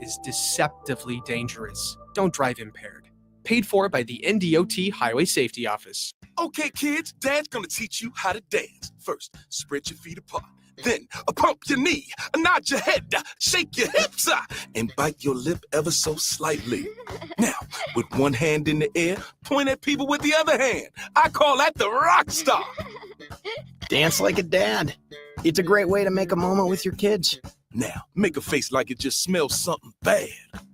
is deceptively dangerous. Don't drive impaired. Paid for by the NDOT Highway Safety Office. Okay, kids, Dad's gonna teach you how to dance. First, spread your feet apart. Then, pump your knee, nod your head, shake your hips, and bite your lip ever so slightly. Now, with one hand in the air, point at people with the other hand. I call that the rock star. Dance like a dad. It's a great way to make a moment with your kids. Now, make a face like it just smells something bad.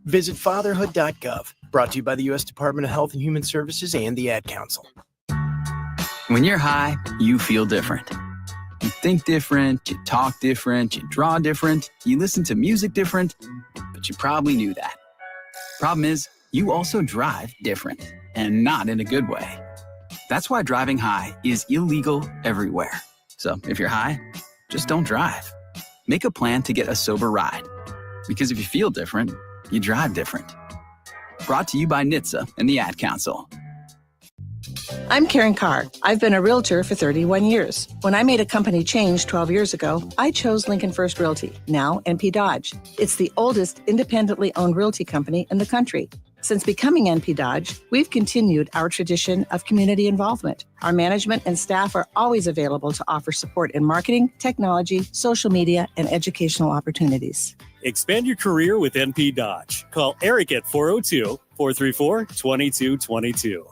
Visit fatherhood.gov. Brought to you by the U.S. Department of Health and Human Services and the Ad Council. When you're high, you feel different. You think different, you talk different, you draw different, you listen to music different, but you probably knew that. Problem is, you also drive different, and not in a good way. That's why driving high is illegal everywhere. So if you're high, just don't drive. Make a plan to get a sober ride. Because if you feel different, you drive different. Brought to you by NHTSA and the Ad Council. I'm Karen Carr. I've been a realtor for 31 years. When I made a company change 12 years ago, I chose Lincoln First Realty, now NP Dodge. It's the oldest independently owned realty company in the country. Since becoming NP Dodge, we've continued our tradition of community involvement. Our management and staff are always available to offer support in marketing, technology, social media, and educational opportunities. Expand your career with NP Dodge. Call Eric at 402-434-2222.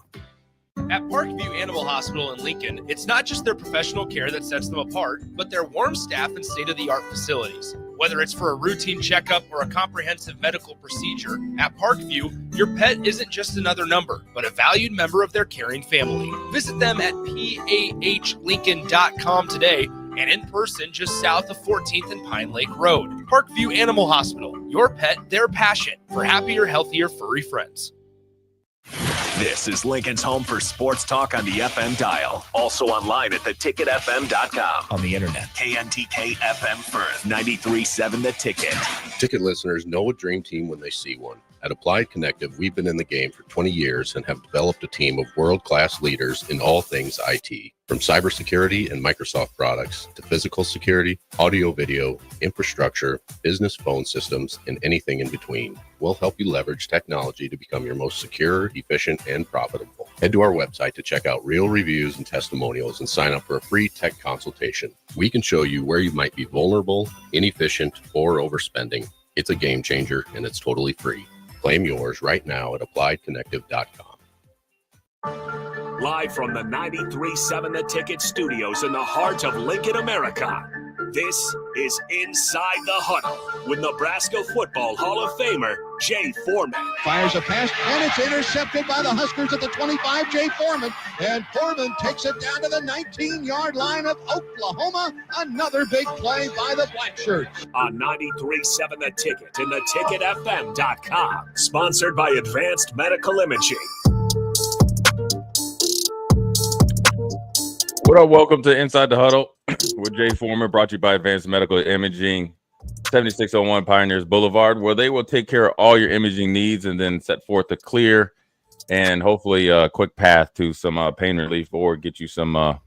At Parkview Animal Hospital in Lincoln, it's not just their professional care that sets them apart, but their warm staff and state-of-the-art facilities. Whether it's for a routine checkup or a comprehensive medical procedure, at Parkview, your pet isn't just another number, but a valued member of their caring family. Visit them at pahlincoln.com today and in person just south of 14th and Pine Lake Road. Parkview Animal Hospital, your pet, their passion for happier, healthier, furry friends. This is Lincoln's home for sports talk on the FM dial. Also online at theticketfm.com. On the internet. KNTK FM Firth, 93.7 The Ticket. Ticket listeners know a dream team when they see one. At Applied Connective, we've been in the game for 20 years and have developed a team of world-class leaders in all things IT. From cybersecurity and Microsoft products to physical security, audio-video, infrastructure, business phone systems, and anything in between. We'll help you leverage technology to become your most secure, efficient, and profitable. Head to our website to check out real reviews and testimonials and sign up for a free tech consultation. We can show you where you might be vulnerable, inefficient, or overspending. It's a game changer, and it's totally free. Claim yours right now at appliedconnective.com. Live from the 93.7 The Ticket studios in the heart of Lincoln, America. This is Inside the Huddle with Nebraska Football Hall of Famer Jay Foreman. Fires a pass, and it's intercepted by the Huskers at the 25, Jay Foreman. And Foreman takes it down to the 19-yard line of Oklahoma. Another big play by the Blackshirts. On 93.7 The Ticket and theticketfm.com. Sponsored by Advanced Medical Imaging. What up? Welcome to Inside the Huddle with Jay Foreman, brought to you by Advanced Medical Imaging, 7601 Pioneers Boulevard, where they will take care of all your imaging needs and then set forth a clear and hopefully a quick path to some pain relief, or get you some,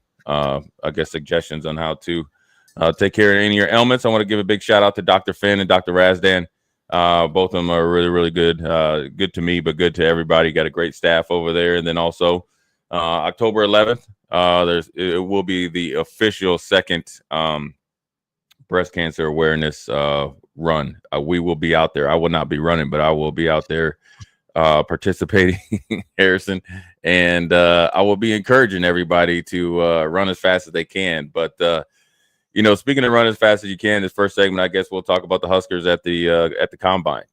suggestions on how to take care of any of your ailments. I want to give a big shout out to Dr. Finn and Dr. Razdan. Both of them are really, really good. Good to me, but good to everybody. Got a great staff over there. And then also October 11th, it will be the official second breast cancer awareness run. We will be out there. I will not be running, but I will be out there participating, Harrison, and I will be encouraging everybody to run as fast as they can. But speaking of run as fast as you can, this first segment, I guess we'll talk about the Huskers at the combine.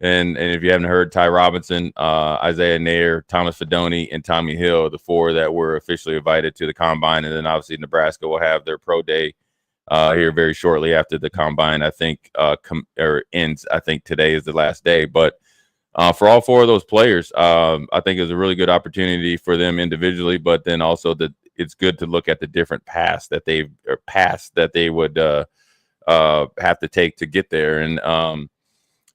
And if you haven't heard, Ty Robinson, Isaiah Nair, Thomas Fidone, and Tommy Hill, the four that were officially invited to the combine. And then obviously Nebraska will have their pro day here very shortly after the combine. I think ends. I think today is the last day. But for all four of those players, I think it's a really good opportunity for them individually. But then also it's good to look at the different paths that they would have to take to get there. And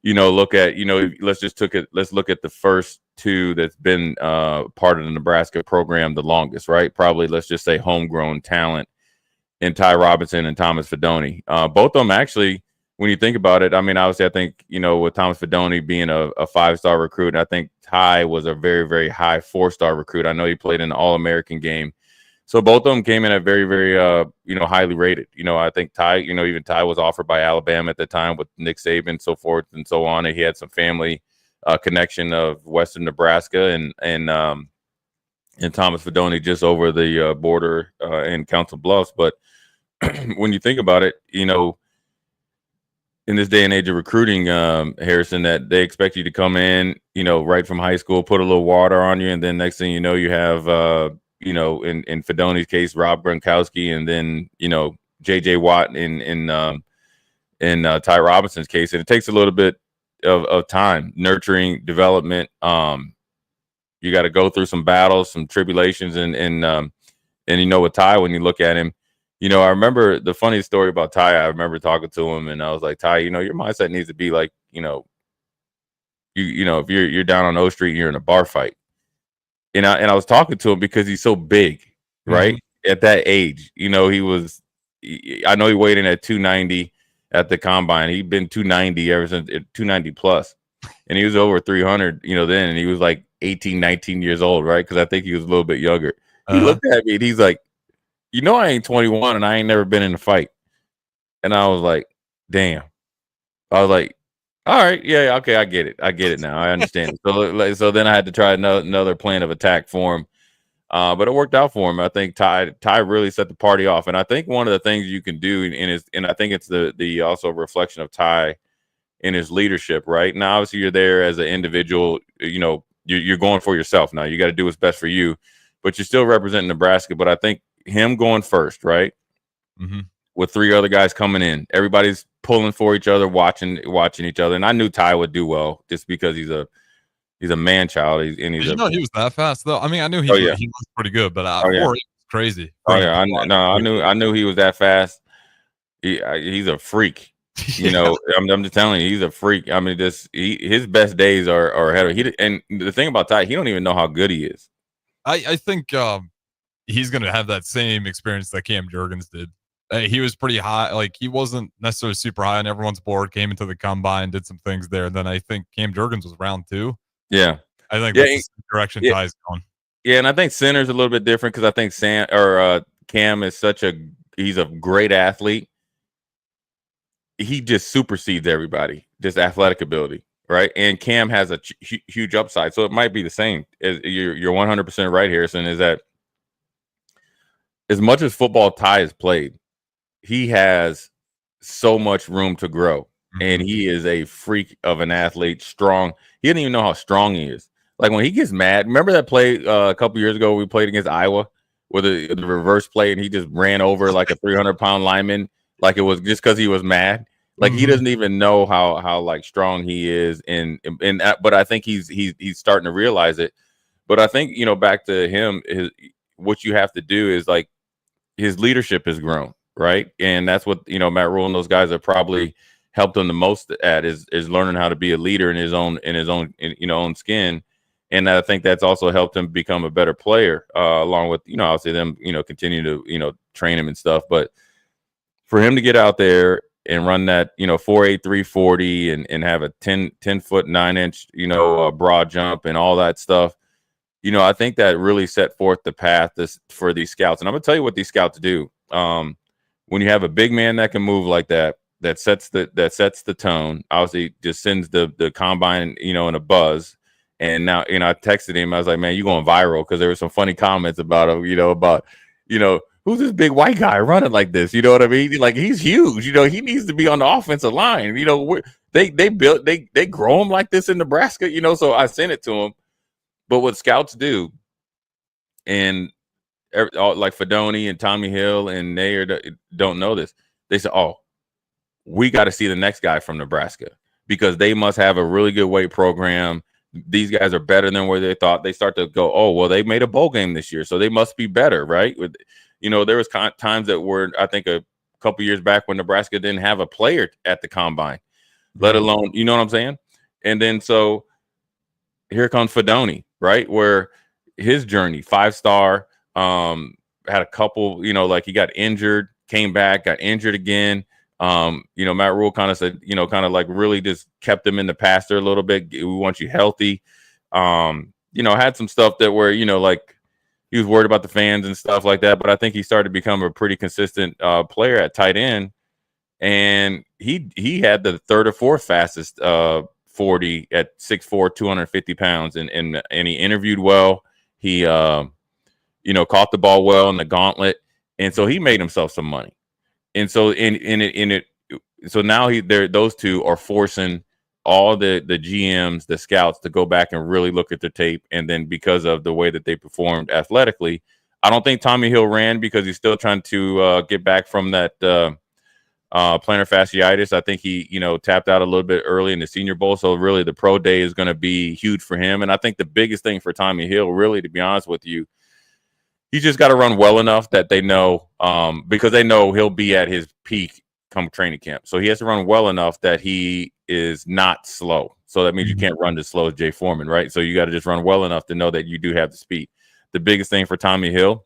look at, let's look at the first two that's been part of the Nebraska program the longest, right? Probably, let's just say, homegrown talent in Ty Robinson and Thomas Fidone. Both of them actually when you think about it, I mean, obviously, I think, with Thomas Fidone being a 5-star recruit, I think Ty was a very, very high 4-star recruit. I know he played in the All-American game. So both of them came in at very, very, highly rated. I think Ty, even Ty was offered by Alabama at the time with Nick Saban, so forth and so on. And he had some family connection of Western Nebraska and Thomas Fidone just over the border in Council Bluffs. But when you think about it, in this day and age of recruiting, Harrison, that they expect you to come in, right from high school, put a little water on you, and then next thing you know, you have, in Fidone's case, Rob Gronkowski, and then J.J. Watt in Ty Robinson's case, and it takes a little bit of time, nurturing, development. You got to go through some battles, some tribulations, and with Ty, when you look at him. I remember the funny story about Ty. I remember talking to him, and I was like, Ty, your mindset needs to be like, if you're down on O Street and you're in a bar fight. And I was talking to him because he's so big, right? Mm-hmm. At that age, I know he weighed in at 290 at the combine. He'd been 290 ever since 290 plus. And he was over 300, then, and he was like 18, 19 years old, right? Because I think he was a little bit younger. He looked at me and he's like, I ain't 21 and I ain't never been in a fight. And I was like, damn. I was like, all right, yeah, okay, I get it now. I understand. So then I had to try another plan of attack for him. But it worked out for him. I think Ty really set the party off. And I think one of the things you can do, and I think it's the also reflection of Ty in his leadership, right? Now, obviously, you're there as an individual, you're going for yourself now. You got to do what's best for you, but you're still representing Nebraska. But I think him going first, right? Mm-hmm. With 3 other guys coming in, everybody's pulling for each other, watching each other. And I knew Ty would do well just because he's a man child. He was that fast though. I mean, I knew he was pretty good, but 4 was crazy. I knew he was that fast. He's a freak. I'm just telling you, he's a freak. I mean, his best days are ahead of him. And the thing about Ty, he don't even know how good he is. I think he's going to have that same experience that Cam Jurgens did. He was pretty high. Like, he wasn't necessarily super high on everyone's board, came into the combine, did some things there. And then I think Cam Jurgens was round 2. Yeah. I think that's the direction Ty's going. Yeah, and I think center's a little bit different because I think Cam is he's a great athlete. He just supersedes everybody, just athletic ability, right? And Cam has a huge upside. So it might be the same. You're 100% right, Harrison, is that as much as football Ty has played, he has so much room to grow. Mm-hmm. And he is a freak of an athlete, strong. He didn't even know how strong he is. Like, when he gets mad, remember that play a couple years ago we played against Iowa with the reverse play, and he just ran over like a 300-pound lineman, like it was just because he was mad. Like, he doesn't even know how like strong he is, but I think he's starting to realize it. But I think, back to him, what you have to do is, like, his leadership has grown, right? And that's what Matt Rule and those guys have probably helped him the most at is learning how to be a leader in his own own skin. And I think that's also helped him become a better player, along with obviously them continue to train him and stuff. But for him to get out there and run that 4.8 340 and have a 10 foot 9 inch broad jump and all that stuff, I think that really set forth the path for these scouts. And I'm gonna tell you what these scouts do. When you have a big man that can move like that sets the tone. Obviously, just sends the combine in a buzz. And now I texted him. I was like, man, you going viral, because there were some funny comments about him. Who's this big white guy running like this? You know what I mean? Like, he's huge. He needs to be on the offensive line. They grow him like this in Nebraska. So I sent it to him. But what scouts do, and like Fidone and Tommy Hill and Nair don't know this. They say, oh, we got to see the next guy from Nebraska, because they must have a really good weight program. These guys are better than where they thought. They start to go, oh, well, they made a bowl game this year, so they must be better, right? There was times that were, I think, a couple years back when Nebraska didn't have a player at the combine, let alone, you know what I'm saying? And then so here comes Fidone, right? Where his journey, 5-star, had a couple, like he got injured, came back, got injured again. Matt Rule kind of said, kind of like really just kept them in the pasture a little bit. We want you healthy. Had some stuff that where, like he was worried about the fans and stuff like that. But I think he started to become a pretty consistent player at tight end. And he had the third or fourth fastest 40 at 6'4", 250 pounds. And he interviewed well. He, caught the ball well in the gauntlet. And so he made himself some money. And so so now those two are forcing all the GMs, the scouts to go back and really look at the tape. And then because of the way that they performed athletically, I don't think Tommy Hill ran because he's still trying to get back from that plantar fasciitis. I think he, tapped out a little bit early in the Senior Bowl. So really the pro day is going to be huge for him. And I think the biggest thing for Tommy Hill, really, to be honest with you, he's just got to run well enough that they know, because they know he'll be at his peak come training camp. So he has to run well enough that he is not slow. So that means you can't run as slow as Jay Foreman, right? So you got to just run well enough to know that you do have the speed. The biggest thing for Tommy Hill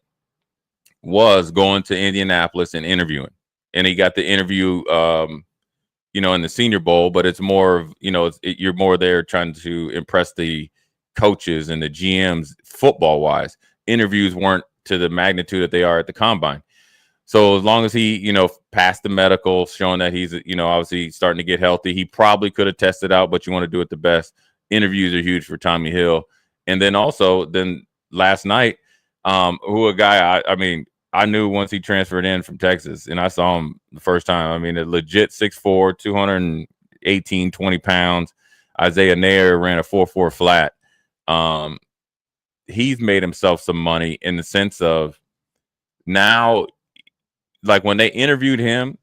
was going to Indianapolis and interviewing. And he got the interview, in the Senior Bowl, but it's more of, you're more there trying to impress the coaches and the GMs football-wise. Interviews weren't to the magnitude that they are at the combine. So as long as he, passed the medical, showing that he's, obviously starting to get healthy, he probably could have tested out, but you want to do it the best. Interviews are huge for Tommy Hill. And then also, last night, I knew once he transferred in from Texas, and I saw him the first time. I mean, a legit 6'4", 218, 20 pounds. Isaiah Nair ran a 4.4 flat. He's made himself some money in the sense of now, like when they interviewed him,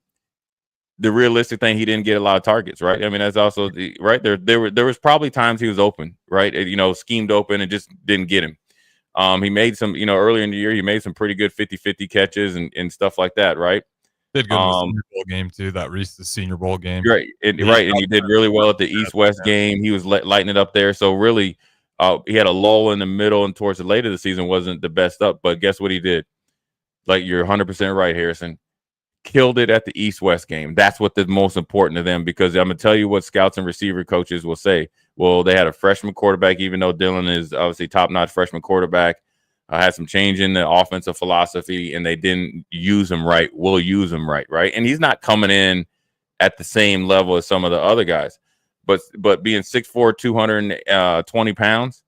the realistic thing, he didn't get a lot of targets, right? I mean, that's also right there. There was probably times he was open, right? Schemed open and just didn't get him. He made some, earlier in the year, he made some pretty good 50-50 catches and stuff like that, right? Did good in the Senior Bowl game too. That Reese's Senior Bowl game, right? And he did really well at the East-West game. He was lighting it up there. So really, he had a lull in the middle and towards the late of the season wasn't the best up. But guess what he did? Like, you're 100% right, Harrison. Killed it at the East-West game. That's what the most important to them, because I'm gonna tell you what scouts and receiver coaches will say. Well, they had a freshman quarterback, even though Dylan is obviously top-notch freshman quarterback. Had some change in the offensive philosophy, and they didn't use him right. We'll use him right? And he's not coming in at the same level as some of the other guys. But being 6'4", 220 pounds,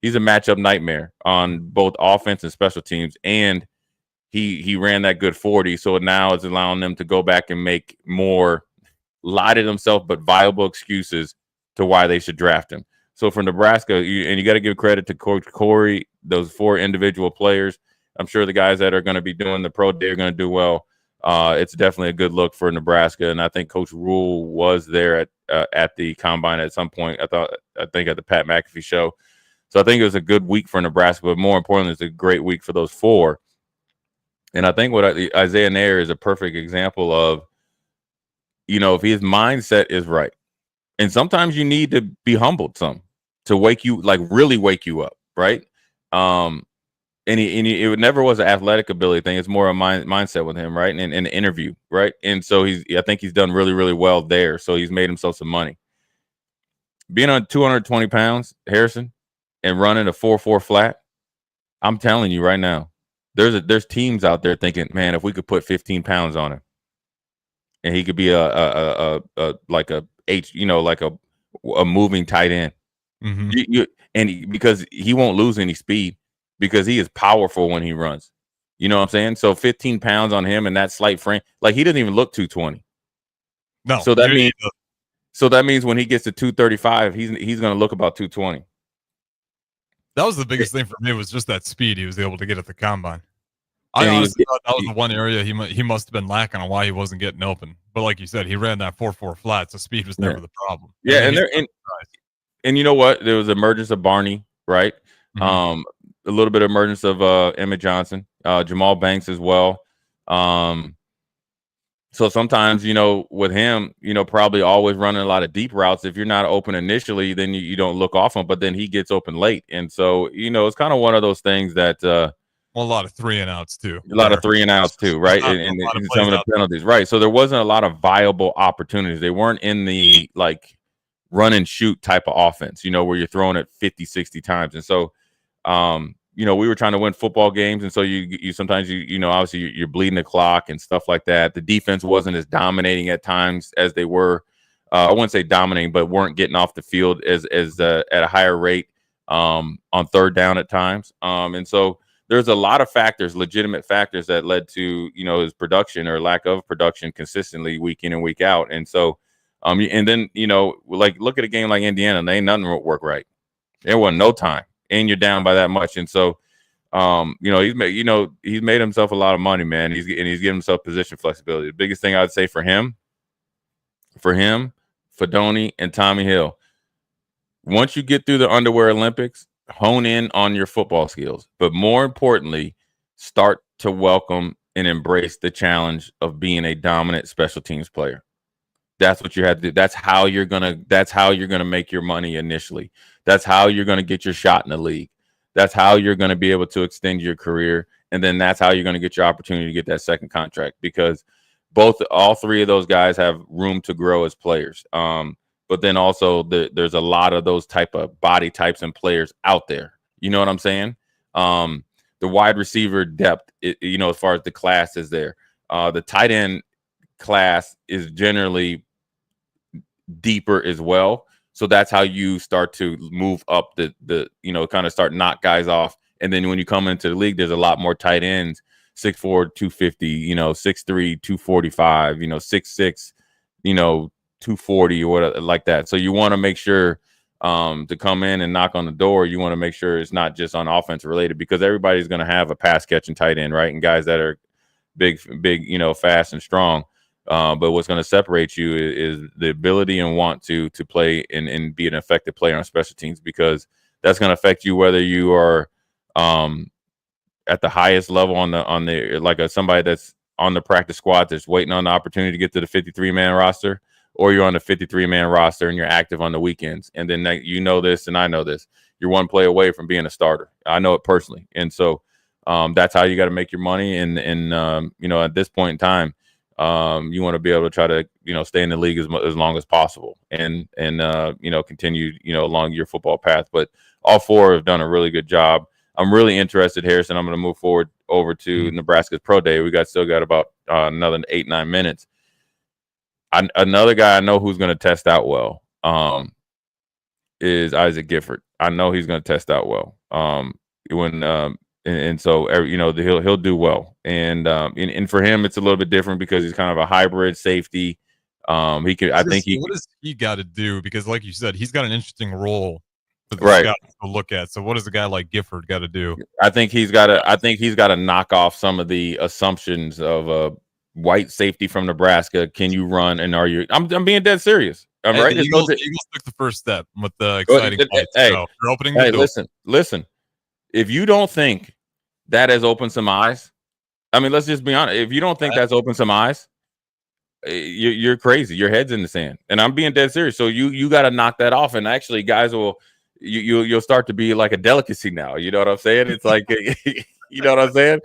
he's a matchup nightmare on both offense and special teams. And he ran that good 40, so now it's allowing them to go back and make more lie to themselves but viable excuses to why they should draft him. So for Nebraska, you got to give credit to Coach Corey, those 4 individual players. I'm sure the guys that are going to be doing the pro day are going to do well. It's definitely a good look for Nebraska, and I think Coach Rule was there at the combine at some point. I think at the Pat McAfee show. So I think it was a good week for Nebraska, but more importantly, it's a great week for those 4. And I think what Isaiah Nair is a perfect example of, if his mindset is right. And sometimes you need to be humbled some to really wake you up, right? It never was an athletic ability thing. It's more a mindset with him, right? And an interview, right? And so I think he's done really, really well there. So he's made himself some money. Being on 220 pounds, Harrison, and running a 4.4 flat, I'm telling you right now, there's teams out there thinking, man, if we could put 15 pounds on him, and he could be a moving tight end, because he won't lose any speed because he is powerful when he runs. You know what I'm saying? So 15 pounds on him and that slight frame, like he doesn't even look 220. No. So that means when he gets to 235, he's going to look about 220. That was the biggest thing for me, was just that speed he was able to get at the combine. I honestly thought that was the one area he must have been lacking on why he wasn't getting open. But like you said, he ran that 4.4 flat, so speed was never the problem. Yeah, and you know what? There was emergence of Barney, right? A little bit of emergence of Emmett Johnson, Jamal Banks as well. So sometimes, with him, probably always running a lot of deep routes. If you're not open initially, then you don't look off him, but then he gets open late. And so, it's kind of one of those things that Well, a lot of 3 and outs too. A lot of 3 and outs too, right? And some of the penalties, right? So there wasn't a lot of viable opportunities. They weren't in the like run and shoot type of offense, where you're throwing it 50, 60 times. And so, we were trying to win football games. And so you sometimes, obviously you're bleeding the clock and stuff like that. The defense wasn't as dominating at times as they were. I wouldn't say dominating, but weren't getting off the field as at a higher rate on third down at times. And so there's a lot of factors, legitimate factors that led to, his production or lack of production consistently week in and week out. And so, and then, like look at a game like Indiana, they ain't nothing would work right. There wasn't no time, and you're down by that much. And so, he's made himself a lot of money, man. He's getting himself position flexibility. The biggest thing I'd say for him, Fedoni, and Tommy Hill, once you get through the underwear Olympics, hone in on your football skills, but more importantly, start to welcome and embrace the challenge of being a dominant special teams player. That's what you have to do. That's how you're gonna make your money initially. That's how you're gonna get your shot in the league. That's how you're gonna be able to extend your career, and then that's how you're gonna get your opportunity to get that second contract, because all three of those guys have room to grow as players. But then also there's a lot of those type of body types and players out there. You know what I'm saying? The wide receiver depth, as far as the class is there. The tight end class is generally deeper as well. So that's how you start to move up the kind of start knock guys off. And then when you come into the league, there's a lot more tight ends, 6'4", 250, 6'3", 245, 6'6", 240 or whatever like that. So you want to make sure to come in and knock on the door, you want to make sure it's not just on offense related, because everybody's going to have a pass catching tight end, right? And guys that are big, fast and strong. But what's going to separate you is the ability and want to play and be an effective player on special teams, because that's going to affect you whether you are at the highest level on the like somebody that's on the practice squad that's waiting on the opportunity to get to the 53-man roster, or you're on the 53-man roster and you're active on the weekends. And then this, and I know this, you're one play away from being a starter. I know it personally. And so that's how you got to make your money. And at this point in time, you want to be able to try to, stay in the league as long as possible and continue, along your football path. But all four have done a really good job. I'm really interested, Harrison. I'm going to move forward over to Nebraska's Pro Day. We still got about another 8-9 minutes. Another guy I know who's going to test out well is Isaac Gifford. I know he's going to test out well. And so he'll do well. And for him, it's a little bit different because he's kind of a hybrid safety. What does he got to do? Because like you said, he's got an interesting role for the right scouts to look at. So what does a guy like Gifford got to do? I think he's got to knock off some of the assumptions of a white safety from Nebraska. Can you run? And are you? I'm being dead serious. I'm right. The Eagles took the first step with the exciting fight. So you're opening the door. Listen. If you don't think that has opened some eyes, I mean, let's just be honest. If you don't think that's opened some eyes, you're crazy. Your head's in the sand. And I'm being dead serious. So you got to knock that off. And actually, guys you'll start to be like a delicacy now. You know what I'm saying? It's like, you know what I'm saying?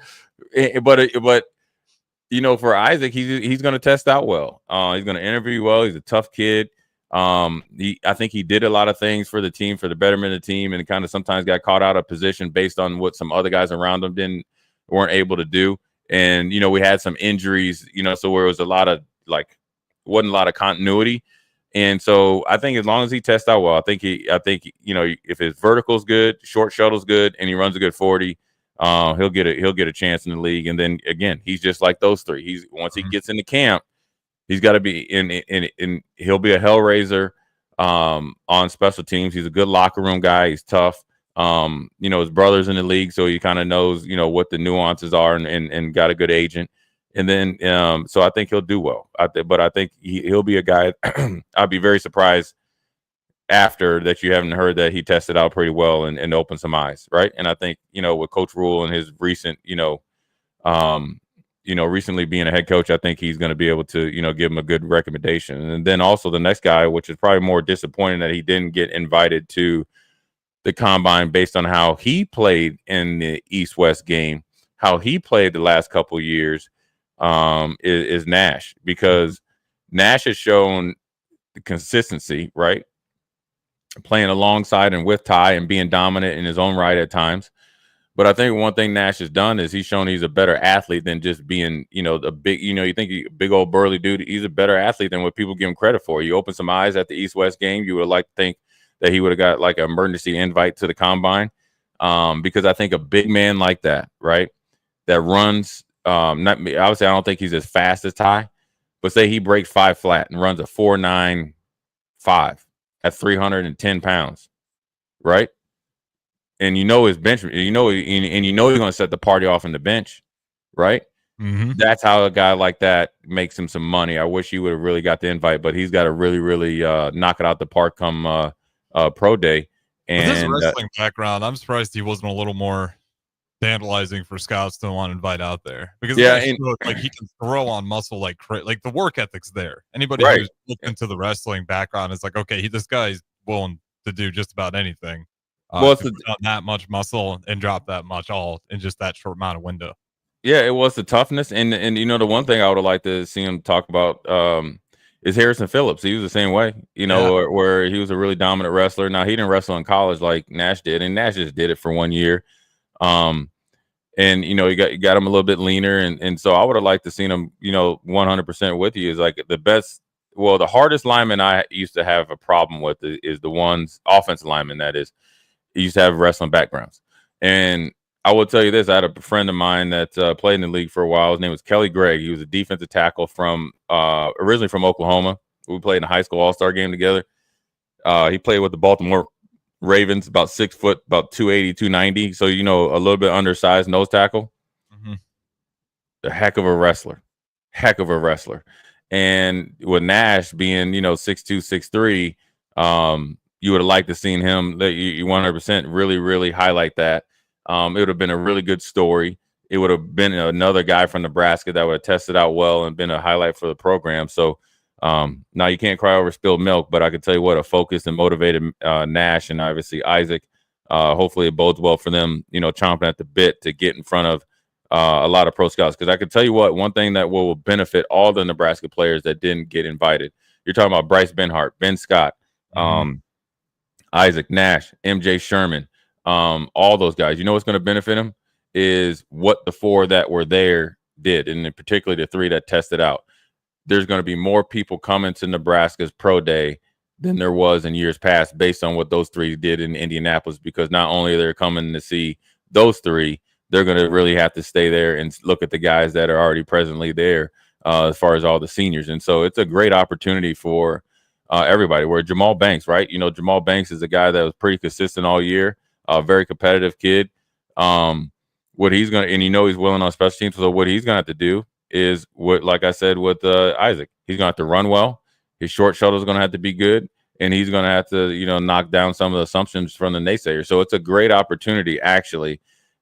But for Isaac, he's going to test out well. He's going to interview well. He's a tough kid. I think he did a lot of things for the team, for the betterment of the team, and kind of sometimes got caught out of position based on what some other guys around him weren't able to do. And we had some injuries, so where it was wasn't a lot of continuity. And so I think as long as he tests out well, I think if his vertical's good, short shuttle's good, and he runs a good 40, he'll get a chance in the league. And then again, he's just like those three. Once he gets into camp, he's got to be in. He'll be a hellraiser on special teams. He's a good locker room guy. He's tough. His brother's in the league, so he kind of knows what the nuances are, and got a good agent. And then so I think he'll do well. But I think he'll be a guy. I'd be very surprised after that you haven't heard that he tested out pretty well and opened some eyes, right? And I think with Coach Rule and his recent recently being a head coach, I think he's going to be able to, give him a good recommendation. And then also the next guy, which is probably more disappointing that he didn't get invited to the combine based on how he played in the East-West game, how he played the last couple years is Nash, because Nash has shown the consistency, right? Playing alongside and with Ty and being dominant in his own right at times. But I think one thing Nash has done is he's shown he's a better athlete than just being, the big, you think he, big old burly dude. He's a better athlete than what people give him credit for. You open some eyes at the East-West game, you would like to think that he would have got like an emergency invite to the combine, because I think a big man like that, right, that runs, obviously I don't think he's as fast as Ty, but say he breaks 5 flat and runs a 4.95 at 310 pounds, right? And his bench, and you know you're going to set the party off in the bench, right? Mm-hmm. That's how a guy like that makes him some money. I wish he would have really got the invite, but he's got to really, really knock it out the park come pro day. And with his wrestling background, I'm surprised he wasn't a little more tantalizing for scouts to want to invite out there, because like he can throw on muscle like the work ethic's there. Anybody who's looked into the wrestling background is like, okay, this guy's willing to do just about anything. Put on that much muscle and drop that much all in just that short amount of window. Yeah, it was the toughness, and the one thing I would have liked to see him talk about is Harrison Phillips. He was the same way, where he was a really dominant wrestler. Now he didn't wrestle in college like Nash did, and Nash just did it for 1 year. And you got him a little bit leaner, and so I would have liked to seen him, 100% with you. Is like the hardest lineman I used to have a problem with is the ones offensive linemen, that is. He used to have wrestling backgrounds. And I will tell you this, I had a friend of mine that played in the league for a while. His name was Kelly Gregg. He was a defensive tackle from originally from Oklahoma. We played in a high school all-star game together. He played with the Baltimore Ravens, about 6 foot, about 280, 290. So, a little bit undersized nose tackle. Mm-hmm. A heck of a wrestler. And with Nash being, 6'2", 6'3", you would have liked to seen him. You 100% really, really highlight that. It would have been a really good story. It would have been another guy from Nebraska that would have tested out well and been a highlight for the program. So now you can't cry over spilled milk, but I can tell you what, a focused and motivated Nash and obviously Isaac. Hopefully it bodes well for them, chomping at the bit to get in front of a lot of pro scouts. Because I can tell you what, one thing that will benefit all the Nebraska players that didn't get invited. You're talking about Bryce Benhart, Ben Scott, Isaac Nash, MJ Sherman, all those guys. What's going to benefit them is what the 4 that were there did, and particularly the 3 that tested out. There's going to be more people coming to Nebraska's pro day than there was in years past based on what those 3 did in Indianapolis, because not only are they coming to see those 3, they're going to really have to stay there and look at the guys that are already presently there as far as all the seniors. And so it's a great opportunity for everybody. Where Jamal Banks, right? Jamal Banks is a guy that was pretty consistent all year, a very competitive kid. What he's going to, and he's willing on special teams. So what he's going to have to do is what, like I said, with Isaac, he's going to have to run well. His short shuttle is going to have to be good, and he's going to have to, knock down some of the assumptions from the naysayers. So it's a great opportunity, actually,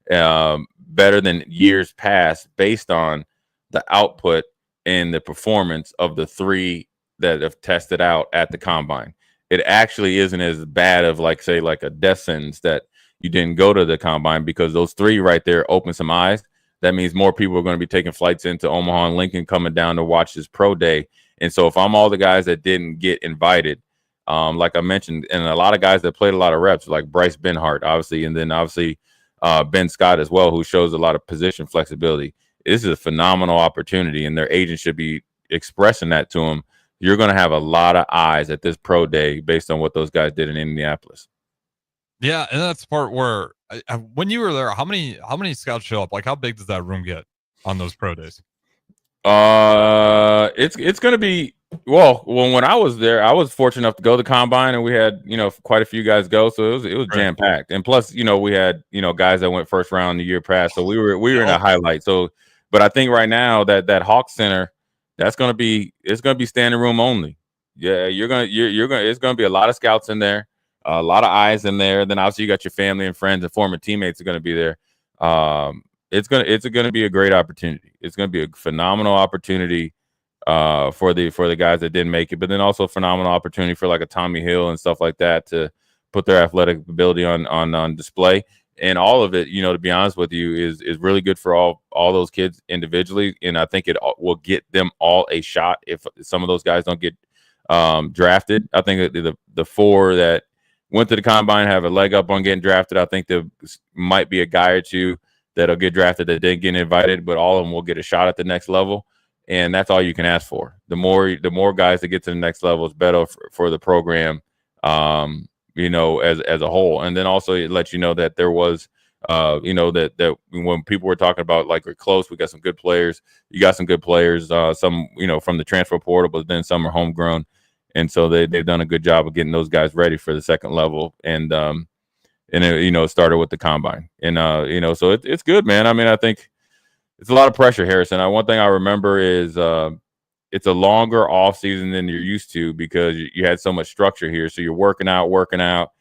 better than years past, based on the output and the performance of the 3 that have tested out at the combine. It actually isn't as bad of like a death sentence that you didn't go to the combine, because those 3 right there open some eyes. That means more people are going to be taking flights into Omaha and Lincoln, coming down to watch this pro day. And so if I'm all the guys that didn't get invited, like I mentioned, and a lot of guys that played a lot of reps, like Bryce Benhart, obviously, and then obviously Ben Scott as well, who shows a lot of position flexibility. This is a phenomenal opportunity, and their agent should be expressing that to them. You're going to have a lot of eyes at this pro day based on what those guys did in Indianapolis. Yeah, and that's the part where when you were there, how many scouts show up? Like, how big does that room get on those pro days? It's going to be when I was there, I was fortunate enough to go to the combine, and we had quite a few guys go, so it was jam packed. And plus, we had guys that went first round the year past, so we were in a highlight. So, but I think right now that Hawk Center, it's going to be standing room only. Yeah, it's going to be a lot of scouts in there, a lot of eyes in there. Then obviously you got your family and friends and former teammates are going to be there. It's going to be a great opportunity. It's going to be a phenomenal opportunity for the guys that didn't make it, but then also a phenomenal opportunity for like a Tommy Hill and stuff like that to put their athletic ability on display. And all of it, to be honest with you, is really good for all those kids individually. And I think it will get them all a shot if some of those guys don't get drafted. I think the 4 that went to the combine have a leg up on getting drafted. I think there might be a guy or 2 that'll get drafted that didn't get invited, but all of them will get a shot at the next level. And that's all you can ask for. The more guys that get to the next level is better for the program, as a whole. And then also it lets you know that there was, that when people were talking about like we're close, we got some good players. You got some good players, some, from the transfer portal, but then some are homegrown. And so they've done a good job of getting those guys ready for the second level. And it started with the combine. And, so it's good, man. I mean, I think it's a lot of pressure, Harrison. One thing I remember is it's a longer off season than you're used to because you had so much structure here. So you're working out,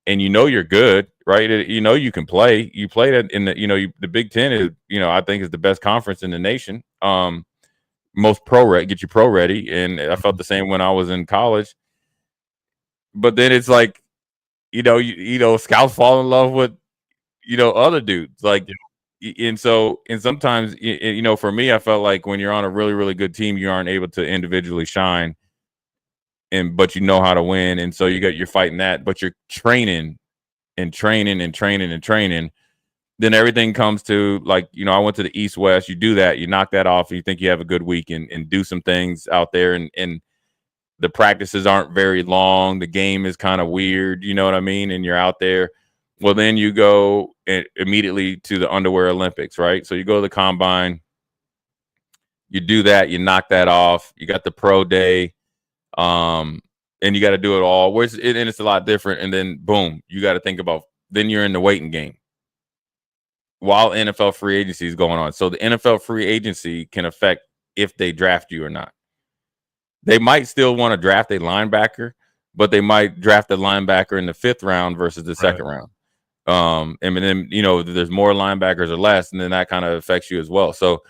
and you're good, right? You can play. You played it in the the Big Ten is I think is the best conference in the nation. Most get you pro ready, and I felt the same when I was in college. But then it's like, scouts fall in love with other dudes, like. And sometimes, for me, I felt like when you're on a really, really good team, you aren't able to individually shine, but you know how to win. And so you're fighting that, but you're training. Then everything comes to like, I went to the East West. You do that, you knock that off. You think you have a good week and do some things out there. And the practices aren't very long. The game is kind of weird. You know what I mean? And you're out there. Well, then you go immediately to the underwear Olympics, right? So you go to the combine, you do that, you knock that off. You got the pro day, and you got to do it all. And it's a lot different. And then, boom, you got to think about. Then you're in the waiting game while NFL free agency is going on. So the NFL free agency can affect if they draft you or not. They might still want to draft a linebacker, but they might draft a linebacker in the 5th round versus the second round. And then there's more linebackers or less, and then that kind of affects you as well. So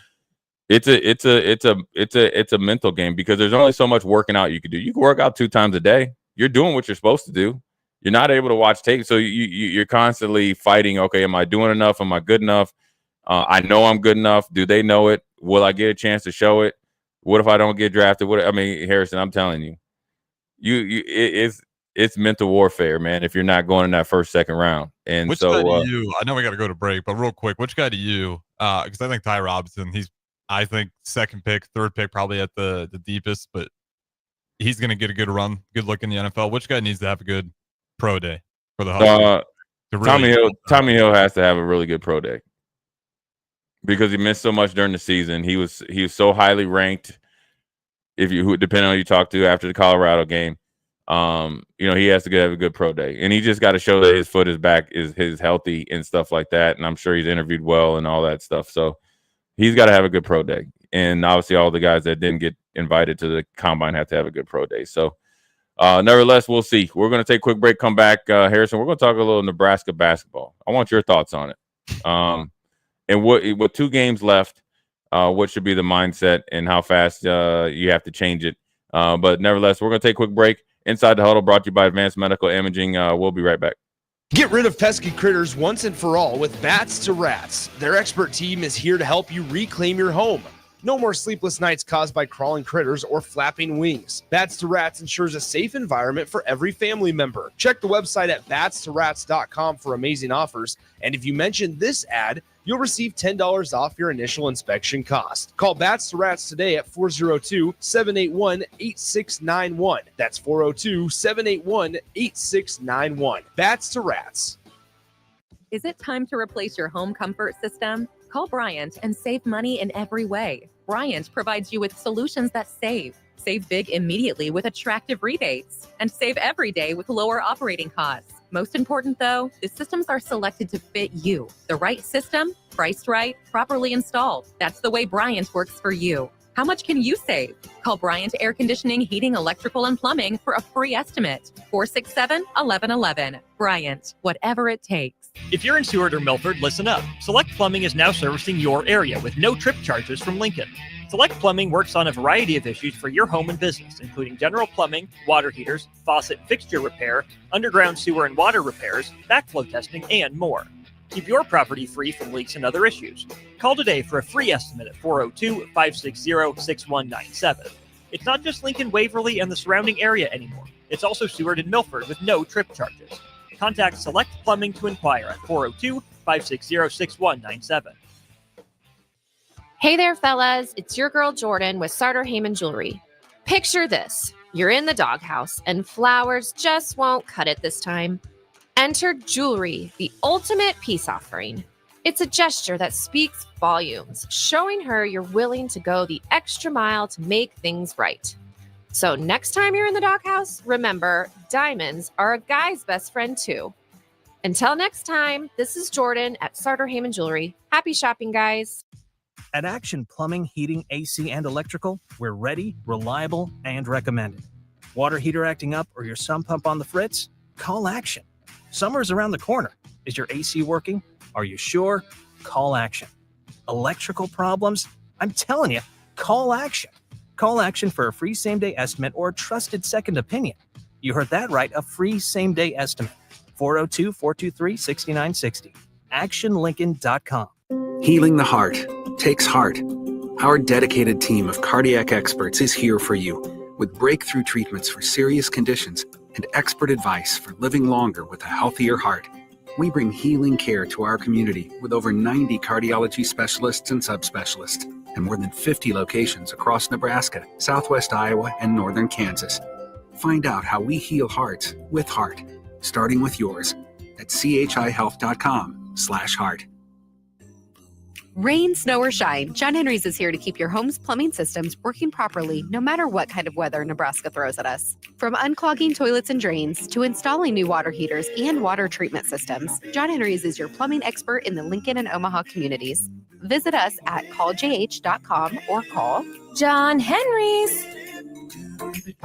it's a mental game because there's only so much working out you can do. You can work out 2 times a day. You're doing what you're supposed to do. You're not able to watch tape, so you're constantly fighting. Okay, am I doing enough? Am I good enough? I know I'm good enough. Do they know it? Will I get a chance to show it? What if I don't get drafted? Harrison, I'm telling you, it's mental warfare, man, if you're not going in that first, second round. And which guy do you, I know we got to go to break, but real quick, which guy do you, because I think Ty Robinson, he's, I think, 2nd pick, 3rd pick, probably at the deepest, but he's going to get a good run, good look in the NFL. Which guy needs to have a good pro day for the Huddle? Tommy Hill has to have a really good pro day because he missed so much during the season. He was so highly ranked. Depending on who you talk to after the Colorado game, he has to have a good pro day, and he just got to show that his foot is back, is healthy and stuff like that. And I'm sure he's interviewed well and all that stuff. So he's got to have a good pro day. And obviously all the guys that didn't get invited to the combine have to have a good pro day. So nevertheless, we'll see. We're going to take a quick break, come back. Harrison, we're going to talk a little Nebraska basketball. I want your thoughts on it. And with 2 games left, what should be the mindset and how fast you have to change it. But nevertheless, we're going to take a quick break. Inside the Huddle, brought to you by Advanced Medical Imaging. We'll be right back. Get rid of pesky critters once and for all with Bats to Rats. Their expert team is here to help you reclaim your home. No more sleepless nights caused by crawling critters or flapping wings. Bats to Rats ensures a safe environment for every family member. Check the website at batstorats.com for amazing offers. And if you mention this ad, you'll receive $10 off your initial inspection cost. Call Bats to Rats today at 402-781-8691. That's 402-781-8691. Bats to Rats. Is it time to replace your home comfort system? Call Bryant and save money in every way. Bryant provides you with solutions that save. Save big immediately with attractive rebates, and save every day with lower operating costs. Most important, though, the systems are selected to fit you. The right system, priced right, properly installed. That's the way Bryant works for you. How much can you save? Call Bryant Air Conditioning, Heating, Electrical, and Plumbing for a free estimate. 467-1111. Bryant, whatever it takes. If you're in Seward or Milford, listen up. Select Plumbing is now servicing your area with no trip charges from Lincoln. Select Plumbing works on a variety of issues for your home and business, including general plumbing, water heaters, faucet and fixture repair, underground sewer and water repairs, backflow testing, and more. Keep your property free from leaks and other issues. Call today for a free estimate at 402-560-6197. It's not just Lincoln, Waverly, and the surrounding area anymore. It's also Seward and Milford with no trip charges. Contact Select Plumbing to inquire at 402-560-6197. Hey there, fellas. It's your girl Jordan with Sartor Heyman Jewelry. Picture this. You're in the doghouse and flowers just won't cut it this time. Enter jewelry, the ultimate peace offering. It's a gesture that speaks volumes, showing her you're willing to go the extra mile to make things right. So next time you're in the doghouse, remember, diamonds are a guy's best friend too. Until next time, this is Jordan at Sartor Heyman Jewelry. Happy shopping, guys. At Action Plumbing, Heating, AC, and Electrical, we're ready, reliable, and recommended. Water heater acting up or your sump pump on the fritz? Call Action. Summer's around the corner. Is your AC working? Are you sure? Call Action. Electrical problems? I'm telling you, call Action. Call Action for a free same-day estimate or a trusted second opinion. You heard that right, a free same-day estimate. 402-423-6960. ActionLincoln.com. Healing the heart takes heart. Our dedicated team of cardiac experts is here for you with breakthrough treatments for serious conditions and expert advice for living longer with a healthier heart. We bring healing care to our community with over 90 cardiology specialists and subspecialists and more than 50 locations across Nebraska, Southwest Iowa, and northern Kansas. Find out how we heal hearts with heart, starting with yours at chihealth.com/heart. Rain, snow, or shine, John Henry's is here to keep your home's plumbing systems working properly no matter what kind of weather Nebraska throws at us. From unclogging toilets and drains to installing new water heaters and water treatment systems, John Henry's is your plumbing expert in the Lincoln and Omaha communities. Visit us at calljh.com or call John Henry's.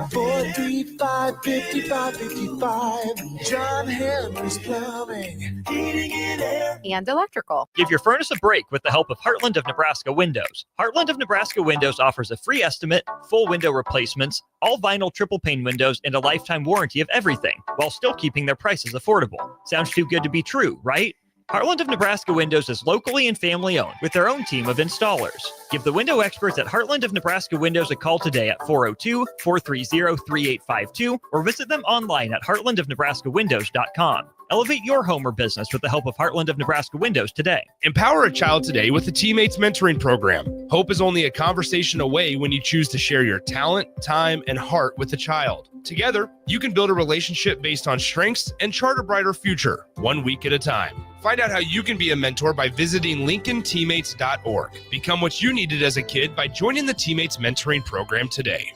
435-5555. John Henry's Plumbing, Heating and Air, and Electrical. Give your furnace a break with the help of Heartland of Nebraska Windows. Heartland of Nebraska Windows offers a free estimate, full window replacements, all vinyl triple pane windows, and a lifetime warranty of everything, while still keeping their prices affordable. Sounds too good to be true, right? Heartland of Nebraska Windows is locally and family owned with their own team of installers. Give the window experts at Heartland of Nebraska Windows a call today at 402-430-3852 or visit them online at heartlandofnebraskawindows.com. Elevate your home or business with the help of Heartland of Nebraska Windows today. Empower a child today with the Teammates Mentoring Program. Hope is only a conversation away when you choose to share your talent, time, and heart with the child. Together, you can build a relationship based on strengths and chart a brighter future, 1 week at a time. Find out how you can be a mentor by visiting LincolnTeammates.org. Become what you needed as a kid by joining the Teammates Mentoring Program today.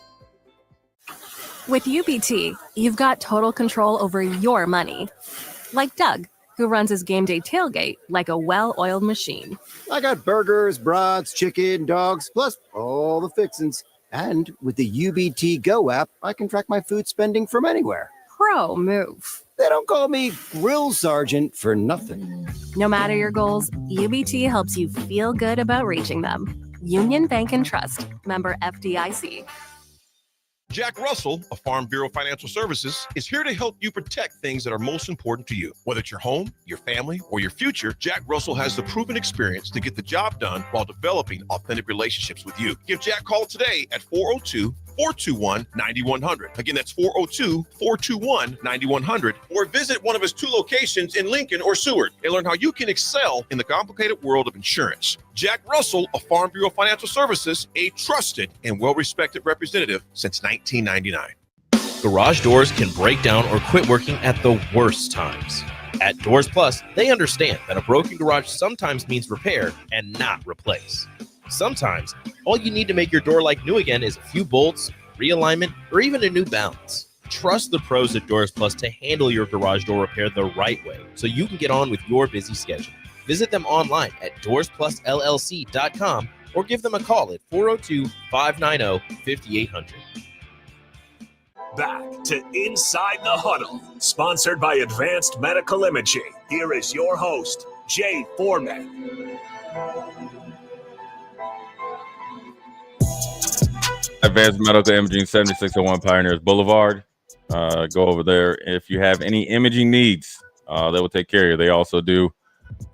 With UBT, you've got total control over your money. Like Doug, who runs his game day tailgate like a well-oiled machine. I got burgers, brats, chicken, dogs, plus all the fixins. And with the UBT Go app, I can track my food spending from anywhere. Pro move. They don't call me Grill Sergeant for nothing. No matter your goals, UBT helps you feel good about reaching them. Union Bank and Trust. Member FDIC. Jack Russell of Farm Bureau Financial Services is here to help you protect things that are most important to you. Whether it's your home, your family, or your future, Jack Russell has the proven experience to get the job done while developing authentic relationships with you. Give Jack a call today at 402-421-9100. Again, that's 402-421-9100. Or visit one of his 2 locations in Lincoln or Seward and learn how you can excel in the complicated world of insurance. Jack Russell of Farm Bureau Financial Services, a trusted and well-respected representative since 1999. Garage doors can break down or quit working at the worst times. At Doors Plus, they understand that a broken garage sometimes means repair and not replace. Sometimes, all you need to make your door like new again is a few bolts, realignment, or even a new balance. Trust the pros at Doors Plus to handle your garage door repair the right way so you can get on with your busy schedule. Visit them online at DoorsPlusLLC.com or give them a call at 402-590-5800. Back to Inside the Huddle, sponsored by Advanced Medical Imaging. Here is your host, Jay Foreman. Advanced Medical Imaging, 7601 Pioneers Boulevard. Go over there. If you have any imaging needs, they will take care of you. They also do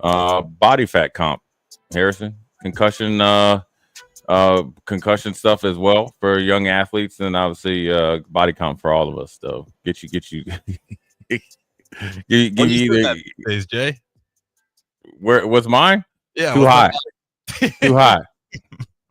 body fat comp, Harrison, concussion stuff as well for young athletes, and obviously body comp for all of us. So get you give you either days, Jay. Where was mine? Yeah, too high. Too high.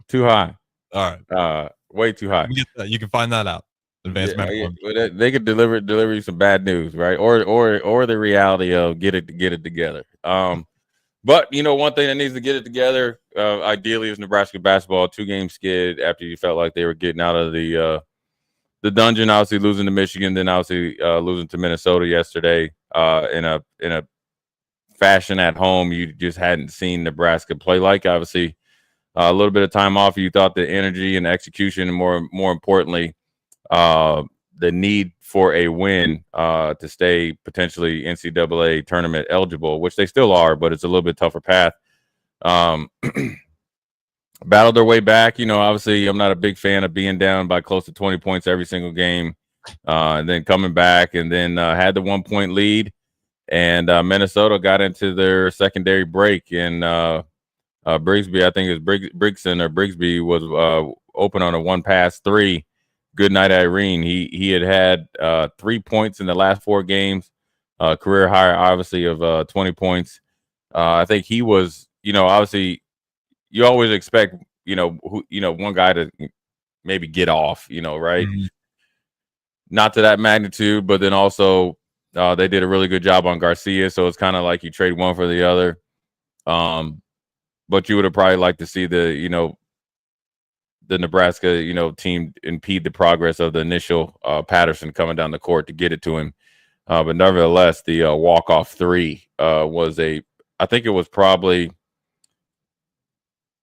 Too high. All right. Way too high. You can find that out. Advanced Medical. Well, they could deliver you some bad news, right? Or the reality of get it together. But one thing that needs to get it together, ideally, is Nebraska basketball 2-game skid after you felt like they were getting out of the dungeon. Obviously, losing to Michigan, then obviously losing to Minnesota yesterday in a fashion at home you just hadn't seen Nebraska play like. Obviously, a little bit of time off. You thought the energy and execution, and more importantly, the need for a win to stay potentially NCAA tournament eligible, which they still are, but it's a little bit tougher path. Battled their way back. Obviously, I'm not a big fan of being down by close to 20 points every single game, and then coming back, and then had the 1-point lead, and Minnesota got into their secondary break, and Brigsby, I think it was Brigson or Brigsby, was open on a 1-pass 3. Good night, Irene. He had 3 points in the last 4 games, career high, obviously, of 20 points. I think he was, obviously, you always expect, one guy to maybe get off, right? Mm-hmm. Not to that magnitude, but then also they did a really good job on Garcia, so it's kind of like you trade one for the other. But you would have probably liked to see the Nebraska, team impede the progress of the initial Patterson coming down the court to get it to him. But nevertheless, the walk-off 3 I think it was probably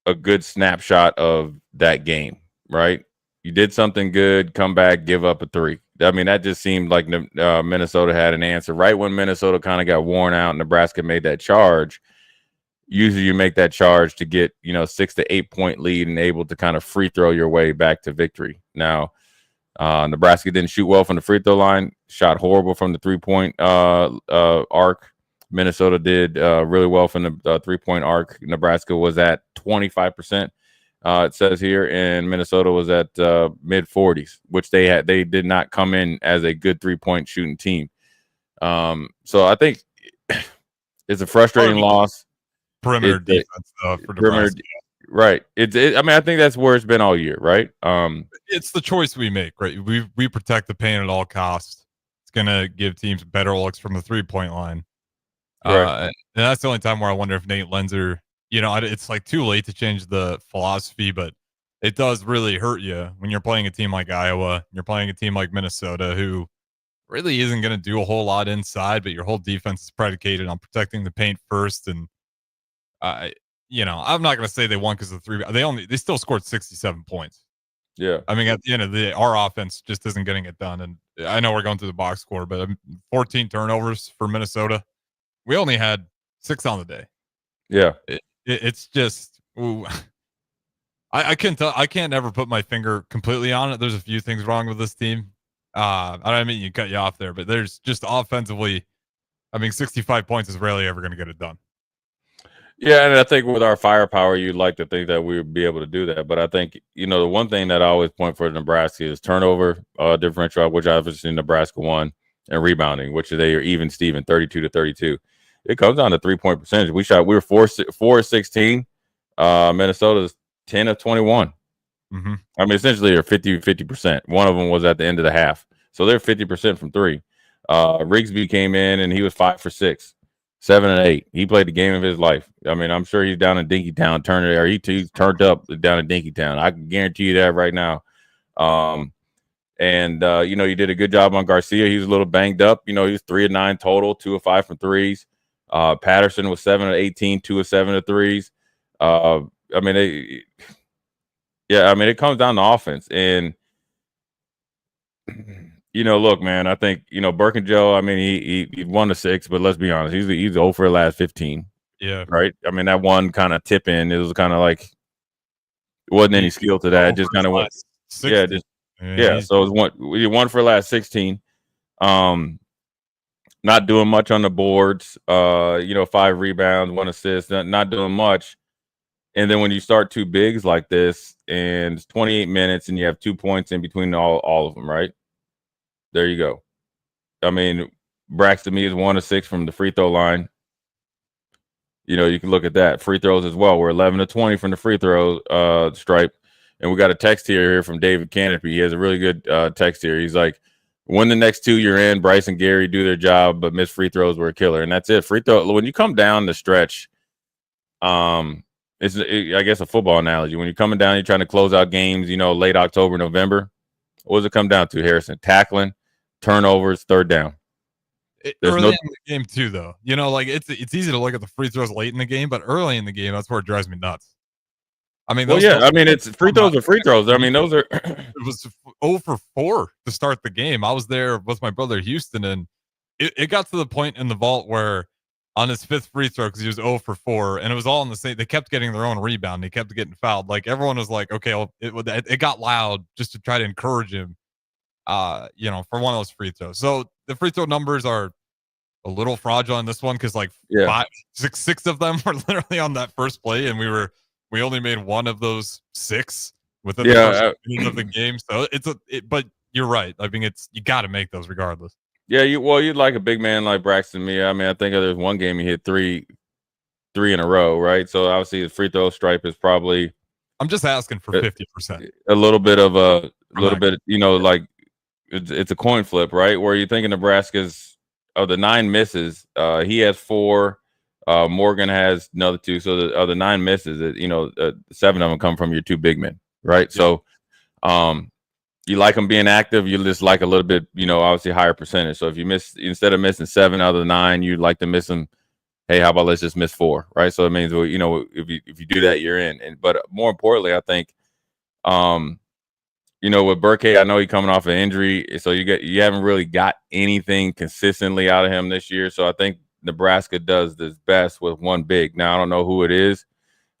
a good snapshot of that game, right? You did something good, come back, give up a 3. I mean, that just seemed like Minnesota had an answer. Right when Minnesota kind of got worn out, Nebraska made that charge. Usually you make that charge to get, 6 to 8 point lead and able to kind of free throw your way back to victory. Now, Nebraska didn't shoot well from the free throw line, shot horrible from the 3-point arc. Minnesota did really well from the 3-point arc. Nebraska was at 25%, it says here, and Minnesota was at mid 40s, which they did not come in as a good 3-point shooting team. So I think it's a frustrating loss. Perimeter defense for Nebraska. Right. I think that's where it's been all year, right? It's the choice we make, right? We protect the paint at all costs. It's gonna give teams better looks from the 3-point line. Right. And that's the only time where I wonder if Nate Lenzer, it's like too late to change the philosophy, but it does really hurt you when you're playing a team like Iowa, you're playing a team like Minnesota, who really isn't going to do a whole lot inside, but your whole defense is predicated on protecting the paint first. And I'm not going to say they won because of the 3. They still scored 67 points. Yeah. I mean, at the end of the day, our offense just isn't getting it done. And I know we're going through the box score, but 14 turnovers for Minnesota. We only had 6 on the day. Yeah. It's just, I can't ever put my finger completely on it. There's a few things wrong with this team. I don't mean to cut you off there, but there's just offensively, 65 points is rarely ever going to get it done. Yeah, and I think with our firepower, you'd like to think that we would be able to do that. But I think, the one thing that I always point for Nebraska is turnover differential, which obviously Nebraska won, and rebounding, which they are even Steven, 32 to 32. It comes down to 3-point percentage. We were 4 of 16. Minnesota's 10 of 21. Mm-hmm. Essentially they're 50%. One of them was at the end of the half. So they're 50% from 3. Rigsby came in and he was 5 for 6, 7 and 8. He played the game of his life. I'm sure he's down in Dinkytown he's turned up down in Dinkytown. I can guarantee you that right now. You did a good job on Garcia. He was a little banged up. He was 3 of 9 total, 2 of 5 from 3s. Patterson was 7 of 18, 2 of 7 of 3s. It comes down to offense. And, look, man, I think, Burke and Joe, he won the 6, but let's be honest, he's 0 for the last 15. Yeah. Right? That one kind of tip in, it was kind of like, it wasn't any skill to that. It just kind of went 60. So it's one for the last 16. Not doing much on the boards. 5 rebounds, 1 assist. Not doing much. And then when you start two bigs like this, and it's 28 minutes, and you have 2 points in between all of them, right? There you go. I mean, Braxton me is 1 of 6 from the free throw line. You can look at that. Free throws as well. We're 11 of 20 from the free throw stripe. And we got a text here from David Canopy. He has a really good text here. He's like, when the next 2 you're in, Bryce and Gary do their job, but missed free throws were a killer. And that's it. Free throw, when you come down the stretch, I guess a football analogy. When you're coming down, you're trying to close out games, late October, November. What does it come down to, Harrison? Tackling, turnovers, third down. Early in the game too, though. It's easy to look at the free throws late in the game, but early in the game, that's where it drives me nuts. I mean, it's free throws are free throws. I mean, those are. It was 0 for 4 to start the game. I was there with my brother Houston, and it got to the point in the vault where on his 5th free throw, because he was 0 for 4, and it was all in the same. They kept getting their own rebound. They kept getting fouled. Like everyone was like, okay, well, it got loud just to try to encourage him. For one of those free throws. So the free throw numbers are a little fragile in this one because six of them were literally on that first play, and we only made 1 of those 6 within the first minute of the game. So but you're right. I mean, you got to make those regardless. Yeah, you'd like a big man like Braxton me. I mean, I think there's one game he hit three in a row, right? So obviously the free throw stripe is probably. I'm just asking for 50%. A little bit of like it's a coin flip, right? Where you're thinking Nebraska's of the 9 misses, he has 4. Morgan has another 2. So of the 9 misses, 7 of them come from your 2 big men, right? Yeah. So, you like them being active. You just like a little bit, obviously higher percentage. So if you instead of missing 7 out of the 9, you'd like to miss them. Hey, how about let's just miss 4, right? So it means, if you do that, you're in. But more importantly, I think, with Burke, I know he's coming off an injury, so you haven't really got anything consistently out of him this year. So I think Nebraska does this best with one big. Now I don't know who it is.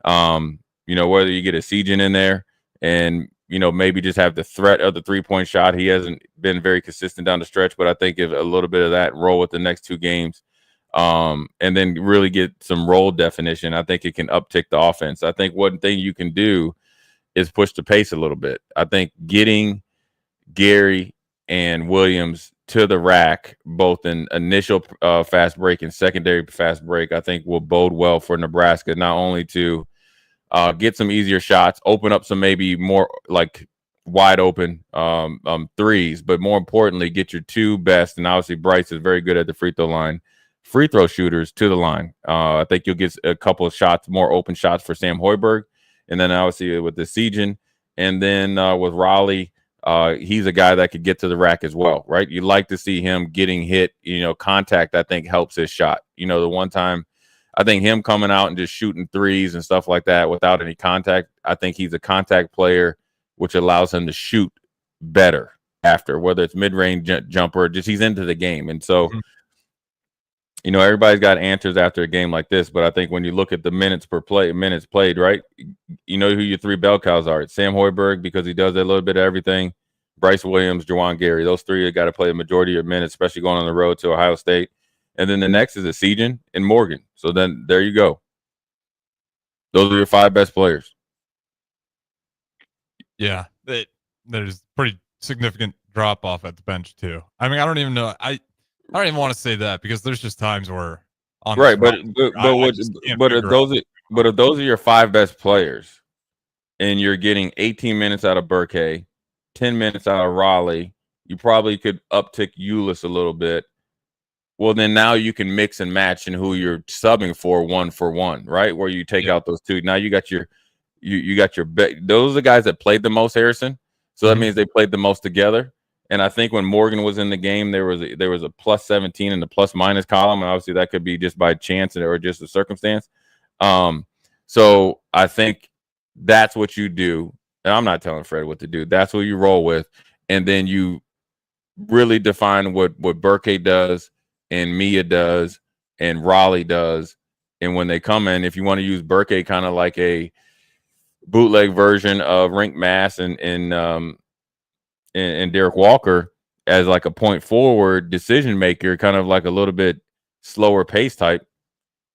Whether you get a Sejan in there and maybe just have the threat of the 3-point shot. He hasn't been very consistent down the stretch, but I think if a little bit of that roll with the next 2 games, and then really get some role definition, I think it can uptick the offense. I think one thing you can do is push the pace a little bit. I think getting Gary and Williams to the rack, both in initial fast break and secondary fast break, I think will bode well for Nebraska, not only to get some easier shots, open up some maybe more like wide open threes, but more importantly, get your 2 best, and obviously Bryce is very good at the free throw line, free throw shooters to the line. I think you'll get a couple of shots, more open shots for Sam Hoiberg. And then obviously with the Sejan, and then with Raleigh, he's a guy that could get to the rack as well, right? You like to see him getting hit, contact, I think helps his shot. The one time, I think him coming out and just shooting threes and stuff like that without any contact, I think he's a contact player, which allows him to shoot better after, whether it's mid-range jumper, just he's into the game. And so, everybody's got answers after a game like this, but I think when you look at the minutes played, right? You know who your 3 bell cows are. It's Sam Hoiberg, because he does a little bit of everything. Bryce Williams, Juwan Gary. Those 3 have got to play the majority of your minutes, especially going on the road to Ohio State. And then the next is a Sejan and Morgan. So then there you go. Those are your 5 best players. Yeah, there's pretty significant drop off at the bench too. I mean, I don't even know. I don't even want to say that, because there's just times where right, but if those are your 5 best players, and you're getting 18 minutes out of Burke, 10 minutes out of Raleigh, you probably could uptick Ulis a little bit. Well, then now you can mix and match in who you're subbing for 1, right? Where you take out those 2. Now you got your those are the guys that played the most, Harrison. So that means they played the most together. And I think when Morgan was in the game, there was a plus 17 in the plus minus column, and obviously that could be just by chance or just a circumstance. So I think that's what you do. And I'm not telling Fred what to do. That's what you roll with, and then you really define what Burke does, and Mia does, and Raleigh does. And when they come in, if you want to use Burke kind of like a bootleg version of Rink Mass and Derek Walker as like a point forward decision maker, kind of like a little bit slower pace type,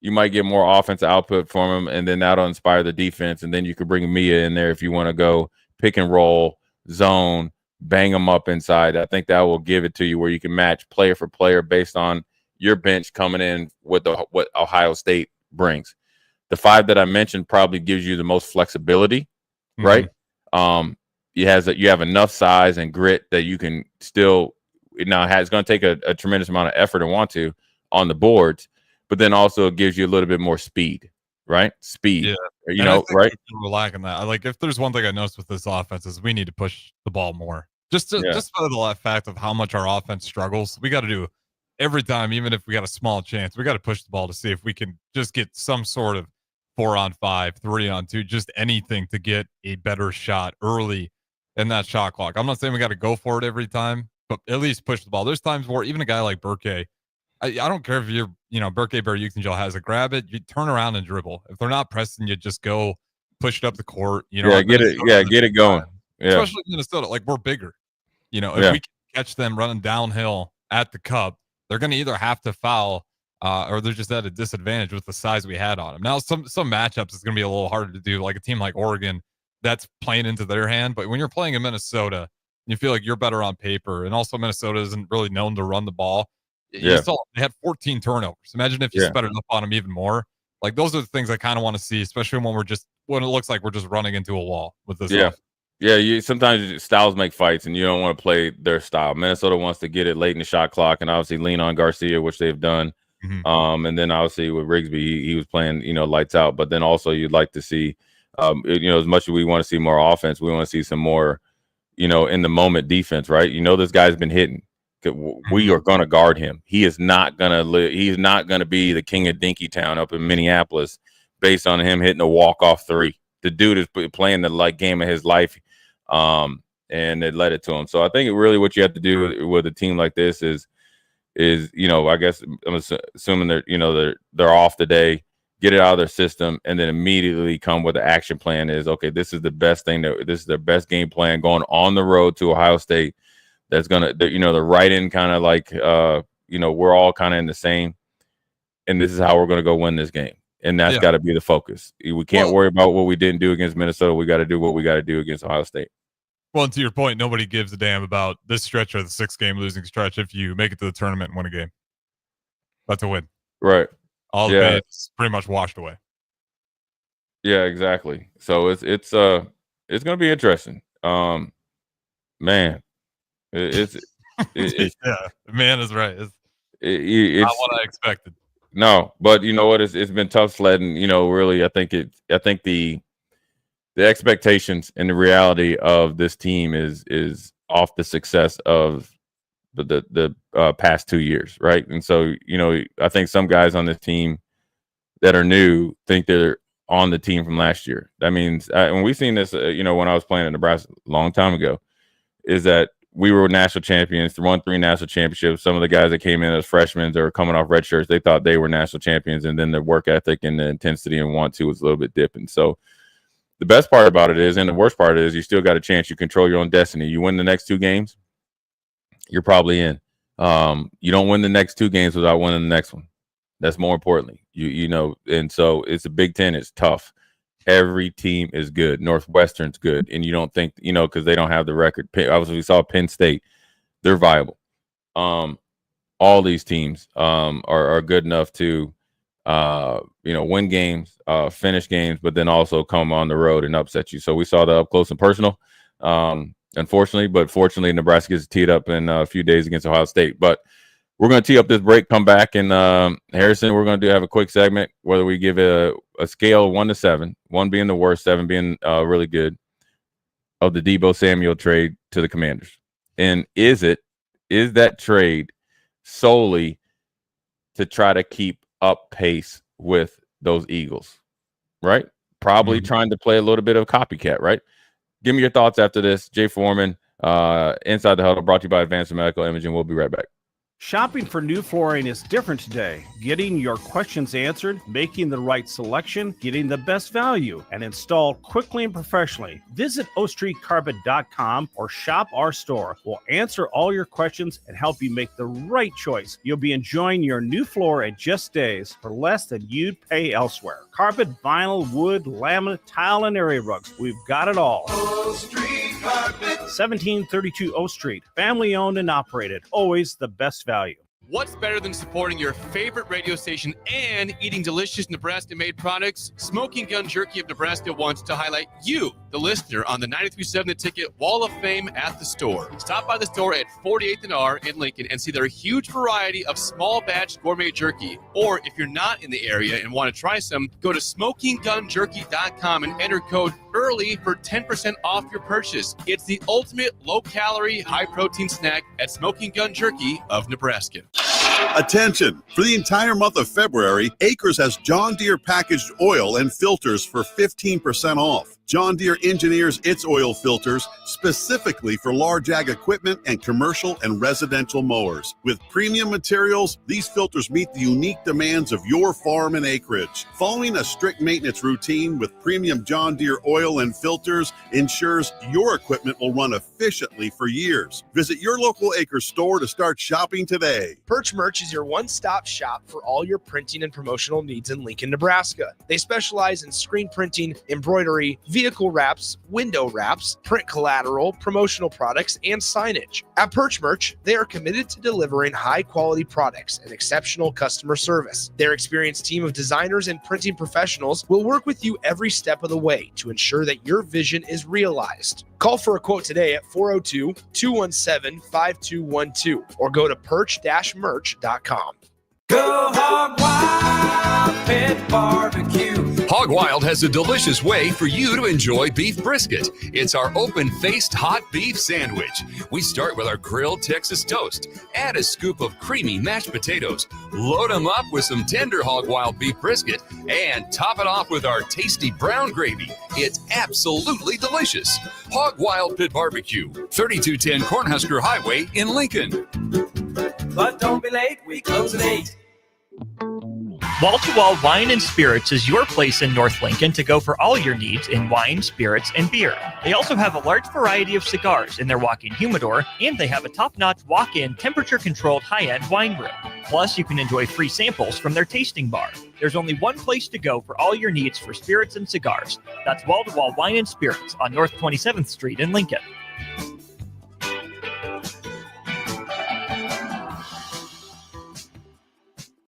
you might get more offensive output from him, and then that'll inspire the defense. And then you could bring Mia in there if you want to go pick and roll, zone, bang them up inside. I think that will give it to you where you can match player for player based on your bench coming in with what Ohio State brings. The 5 that I mentioned probably gives you the most flexibility, right? You have enough size and grit that you can still it's going to take a tremendous amount of effort and want to on the boards, but then also it gives you a little bit more speed, right? Speed, right? We're lacking that. Like, if there's one thing I noticed with this offense is we need to push the ball more. Just for the fact of how much our offense struggles, we got to do every time, even if we got a small chance, we got to push the ball to see if we can just get some sort of 4-on-5, 3-on-2, just anything to get a better shot early in that shot clock. I'm not saying we got to go for it every time, but at least push the ball. There's times where even a guy like Burke, I don't care if you're, Burke Berukingel has it, grab it, you turn around and dribble. If they're not pressing you, just go push it up the court. Get it going. Yeah. Especially Minnesota, like we're bigger. If we can catch them running downhill at the cup, they're going to either have to foul or they're just at a disadvantage with the size we had on them. Now, some matchups it's going to be a little harder to do, like a team like Oregon that's playing into their hand. But when you're playing in Minnesota, you feel like you're better on paper. And also Minnesota isn't really known to run the ball. They had 14 turnovers. Imagine if you sped it up on them even more. Like, those are the things I kind of want to see, especially when it looks like we're just running into a wall with this. Sometimes styles make fights, and you don't want to play their style. Minnesota wants to get it late in the shot clock, and obviously lean on Garcia, which they've done. And then obviously with Rigsby, he was playing, lights out. But then also you'd like to see, as much as we want to see more offense, we want to see some more, in the moment defense, right? This guy's been hitting. We are going to guard him. He is not going to he's not going to be the king of Dinkytown up in Minneapolis based on him hitting a walk-off 3. The dude is playing the game of his life, and it led it to him. So I think really what you have to do with a team like this is I guess I'm assuming they're off today, get it out of their system, and then immediately come with the action plan is, okay, this is the best thing, this is their best game plan going on the road to Ohio State. That's gonna, they're right in kind of like, we're all kind of in the same, and this is how we're gonna go win this game, and that's got to be the focus. We can't worry about what we didn't do against Minnesota. We got to do what we got to do against Ohio State. Well, and to your point, nobody gives a damn about this stretch or the 6-game losing stretch if you make it to the tournament and win a game. That's a win, right? All the it's pretty much washed away. Yeah, exactly. So it's gonna be interesting. Man. It's man is right. It's not what I expected. No, but you know what? It's been tough sledding. Really, I think the expectations and the reality of this team is off the success of the past 2 years, right? And so I think some guys on this team that are new think they're on the team from last year. That means when we've seen this, when I was playing in Nebraska a long time ago, is that we were national champions, won 3 national championships. Some of the guys that came in as freshmen or coming off red shirts, they thought they were national champions, and then the work ethic and the intensity and want to was a little bit dipping. So the best part about it is, and the worst part is, you still got a chance. You control your own destiny. You win the next 2 games, you're probably in. You don't win the next 2 games without winning the next one. That's more importantly, and so it's a Big Ten. It's tough. Every team is good. Northwestern's good. And you don't think, because they don't have the record. Obviously, we saw Penn State. They're viable. All these teams are good enough to, win games, finish games, but then also come on the road and upset you. So we saw the up close and personal, unfortunately. But fortunately, Nebraska gets teed up in a few days against Ohio State. But we're going to tee up this break, come back, and Harrison, we're going to have a quick segment, whether we give a scale of 1 to 7, 1 being the worst, 7 being really good, of the Deebo Samuel trade to the Commanders. And is that trade solely to try to keep up pace with those Eagles, right? Probably trying to play a little bit of copycat, right? Give me your thoughts after this. Jay Foreman, Inside the Huddle, brought to you by Advanced Medical Imaging. We'll be right back. Shopping for new flooring is different today. Getting your questions answered, making the right selection, getting the best value, and installed quickly and professionally. Visit ostreetcarpet.com or shop our store. We'll answer all your questions and help you make the right choice. You'll be enjoying your new floor in just days for less than you'd pay elsewhere. Carpet, vinyl, wood, laminate, tile, and area rugs. We've got it all. O Street Carpet. 1732 O Street. Family owned and operated. Always the best value. What's better than supporting your favorite radio station and eating delicious Nebraska-made products? Smoking Gun Jerky of Nebraska wants to highlight you, the listener, on the 93.7 The Ticket Wall of Fame at the store. Stop by the store at 48th and R in Lincoln and see their huge variety of small batch gourmet jerky. Or if you're not in the area and want to try some, go to smokinggunjerky.com and enter code EARLY for 10% off your purchase. It's the ultimate low-calorie, high-protein snack at Smoking Gun Jerky of Nebraska. Attention! For the entire month of February, Acres has John Deere packaged oil and filters for 15% off. John Deere engineers its oil filters specifically for large ag equipment and commercial and residential mowers. With premium materials, these filters meet the unique demands of your farm and acreage. Following a strict maintenance routine with premium John Deere oil and filters ensures your equipment will run efficiently for years. Visit your local Acres store to start shopping today. Perch Merch is your one-stop shop for all your printing and promotional needs in Lincoln, Nebraska. They specialize in screen printing, embroidery, vehicle wraps, window wraps, print collateral, promotional products, and signage. At Perch Merch, they are committed to delivering high-quality products and exceptional customer service. Their experienced team of designers and printing professionals will work with you every step of the way to ensure that your vision is realized. Call for a quote today at 402-217-5212 or go to perch-merch.com. Go Hog Wild Pit Barbecue. Hog Wild has a delicious way for you to enjoy beef brisket. It's our open-faced hot beef sandwich. We start with our grilled Texas toast. Add a scoop of creamy mashed potatoes. Load them up with some tender Hog Wild beef brisket and top it off with our tasty brown gravy. It's absolutely delicious. Hog Wild Pit Barbecue, 3210 Cornhusker Highway in Lincoln. But don't be late, we close at 8. Wall to Wall Wine and Spirits is your place in North Lincoln to go for all your needs in wine, spirits, and beer. They also have a large variety of cigars in their walk-in humidor, and they have a top-notch walk-in temperature-controlled high-end wine room. Plus, you can enjoy free samples from their tasting bar. There's only one place to go for all your needs for spirits and cigars. That's Wall to Wall Wine and Spirits on North 27th Street in Lincoln.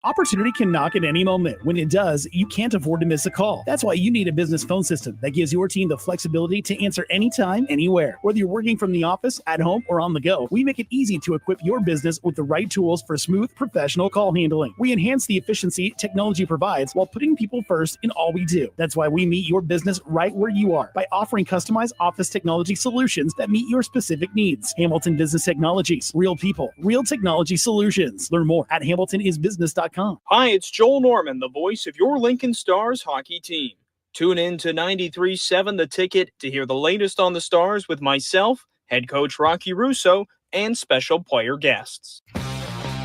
Opportunity can knock at any moment. When it does, you can't afford to miss a call. That's why you need a business phone system that gives your team the flexibility to answer anytime, anywhere. Whether you're working from the office, at home, or on the go, we make it easy to equip your business with the right tools for smooth, professional call handling. We enhance the efficiency technology provides while putting people first in all we do. That's why we meet your business right where you are by offering customized office technology solutions that meet your specific needs. Hamilton Business Technologies. Real people, real technology solutions. Learn more at hamiltonisbusiness.com. Hi, it's Joel Norman, the voice of your Lincoln Stars hockey team. Tune in to 93.7 The Ticket to hear the latest on the Stars with myself, head coach Rocky Russo, and special player guests.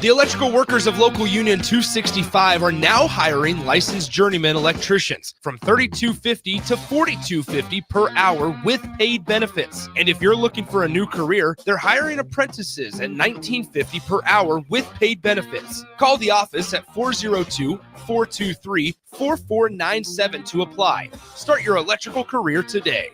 The electrical workers of Local Union 265 are now hiring licensed journeyman electricians from $32.50 to $42.50 per hour with paid benefits. And if you're looking for a new career, they're hiring apprentices at $19.50 per hour with paid benefits. Call the office at 402-423-4497 to apply. Start your electrical career today.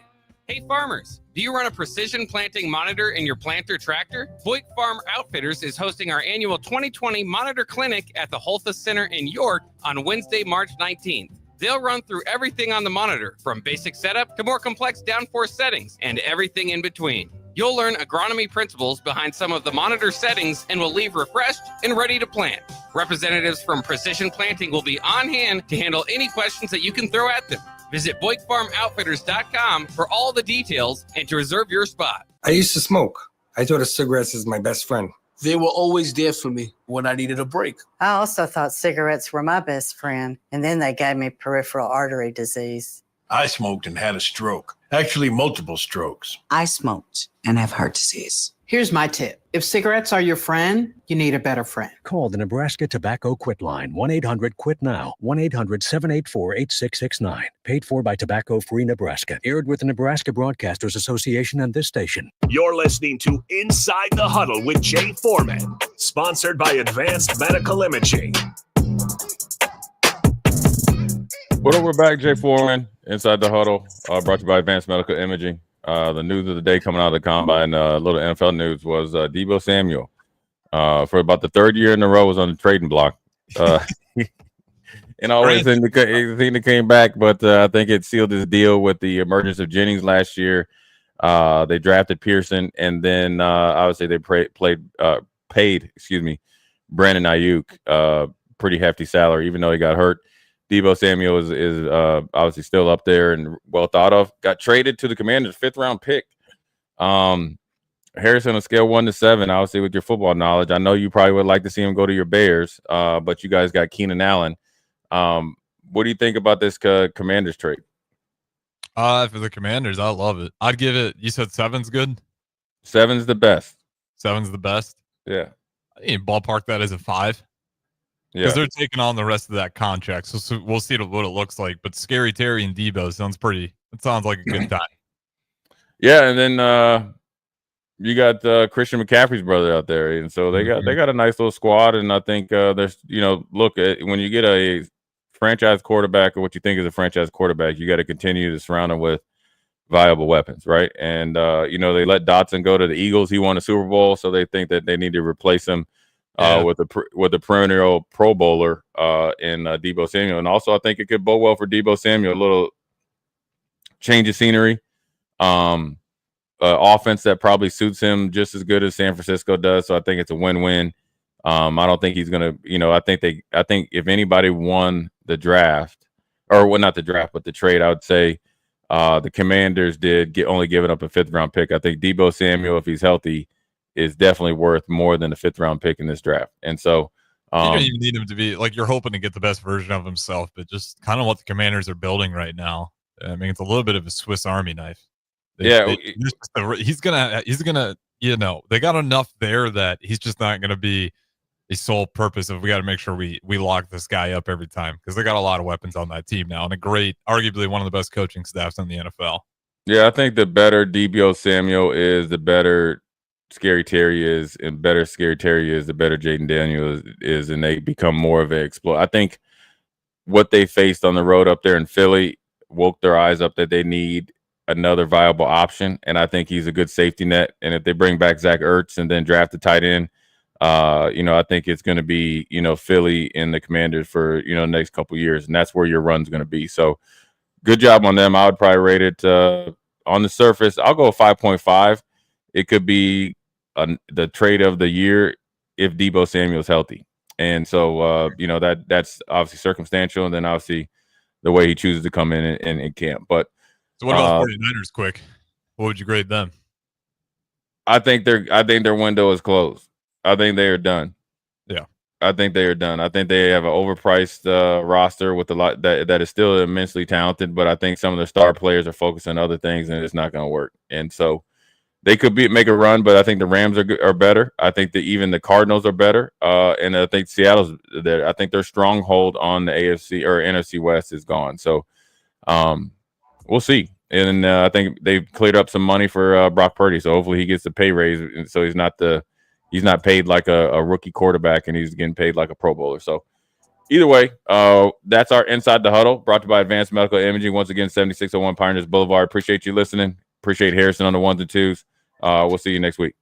Hey farmers, do you run a precision planting monitor in your planter tractor? Boyd Farm Outfitters is hosting our annual 2020 Monitor Clinic at the Holthus Center in York on Wednesday, March 19th. They'll run through everything on the monitor, from basic setup to more complex downforce settings and everything in between. You'll learn agronomy principles behind some of the monitor settings and will leave refreshed and ready to plant. Representatives from Precision Planting will be on hand to handle any questions that you can throw at them. Visit BoykFarmOutfitters.com for all the details and to reserve your spot. I used to smoke. I thought of cigarettes as my best friend. They were always there for me when I needed a break. I also thought cigarettes were my best friend, and then they gave me peripheral artery disease. I smoked and had a stroke. Actually, multiple strokes. I smoked and have heart disease. Here's my tip. If cigarettes are your friend, you need a better friend. Call the Nebraska Tobacco Quit Line, 1-800-QUIT-NOW, 1-800-784-8669. Paid for by Tobacco Free Nebraska. Aired with the Nebraska Broadcasters Association and this station. You're listening to Inside the Huddle with Jay Foreman, sponsored by Advanced Medical Imaging. Well, we're back, Jay Foreman, Inside the Huddle, brought to you by Advanced Medical Imaging. The news of the day coming out of the combine, a little NFL news, was Deebo Samuel. For about the third year in a row, was on the trading block. And always seemed to came back, but I think it sealed his deal with the emergence of Jennings last year. They drafted Pearson, and then obviously they paid Brandon Ayuk pretty hefty salary, even though he got hurt. Deebo Samuel is obviously still up there and well thought of. Got traded to the Commanders, 5th-round pick. Harrison, on a scale 1 to 7, obviously with your football knowledge, I know you probably would like to see him go to your Bears, but you guys got Keenan Allen. What do you think about this Commanders trade? For the Commanders, I love it. I'd give it. You said 7's good. 7's the best. 7's the best. Yeah. I mean, ballpark that as a 5. Because they're taking on the rest of that contract, so we'll see what it looks like. But Scary Terry and Deebo sounds like a good time. Yeah, and then you got Christian McCaffrey's brother out there, and so they got a nice little squad. And I think there's look at when you get a franchise quarterback or what you think is a franchise quarterback, you got to continue to surround him with viable weapons, right? And they let Dotson go to the Eagles. He won a Super Bowl, so they think that they need to replace him. With a perennial Pro Bowler in Deebo Samuel. And also I think it could bode well for Deebo Samuel, a little change of scenery, offense that probably suits him just as good as San Francisco does. So I think it's a win-win. I don't think he's going to, I think if anybody won the draft, or well, not the draft, but the trade, I would say the Commanders did only giving up a 5th-round pick. I think Deebo Samuel, if he's healthy, is definitely worth more than a 5th-round pick in this draft. And so you don't even need him to be like, you're hoping to get the best version of himself, but just kind of what the Commanders are building right now. I mean, it's a little bit of a Swiss Army knife. He's gonna, they got enough there that he's just not going to be a sole purpose of we got to make sure we lock this guy up every time, because they got a lot of weapons on that team now and arguably one of the best coaching staffs in the NFL. Yeah, I think the better Deebo Samuel is, the better Scary Terry is, and better Scary Terry is, the better Jaden Daniels is, and they become more of an exploit. I think what they faced on the road up there in Philly woke their eyes up that they need another viable option, and I think he's a good safety net. And if they bring back Zach Ertz and then draft a tight end, I think it's going to be, Philly and the Commanders for, the next couple of years, and that's where your run's going to be. So good job on them. I would probably rate it on the surface. I'll go 5.5. It could be the trade of the year if Deebo Samuel's healthy. And so, that's obviously circumstantial. And then obviously the way he chooses to come in and camp. But so what about 49ers quick? What would you grade them? I think their window is closed. I think they are done. Yeah. I think they are done. I think they have an overpriced roster with a lot that is still immensely talented, but I think some of their star players are focused on other things and it's not going to work. And so they could make a run, but I think the Rams are better. I think that even the Cardinals are better. And I think Seattle's there. I think their stronghold on the AFC or NFC West is gone. So we'll see. And I think they've cleared up some money for Brock Purdy. So hopefully he gets the pay raise. So he's not paid like a rookie quarterback, and he's getting paid like a Pro Bowler. So either way, that's our Inside the Huddle, brought to you by Advanced Medical Imaging. Once again, 7601 Pioneers Boulevard. Appreciate you listening. Appreciate Harrison on the 1s and 2s. We'll see you next week.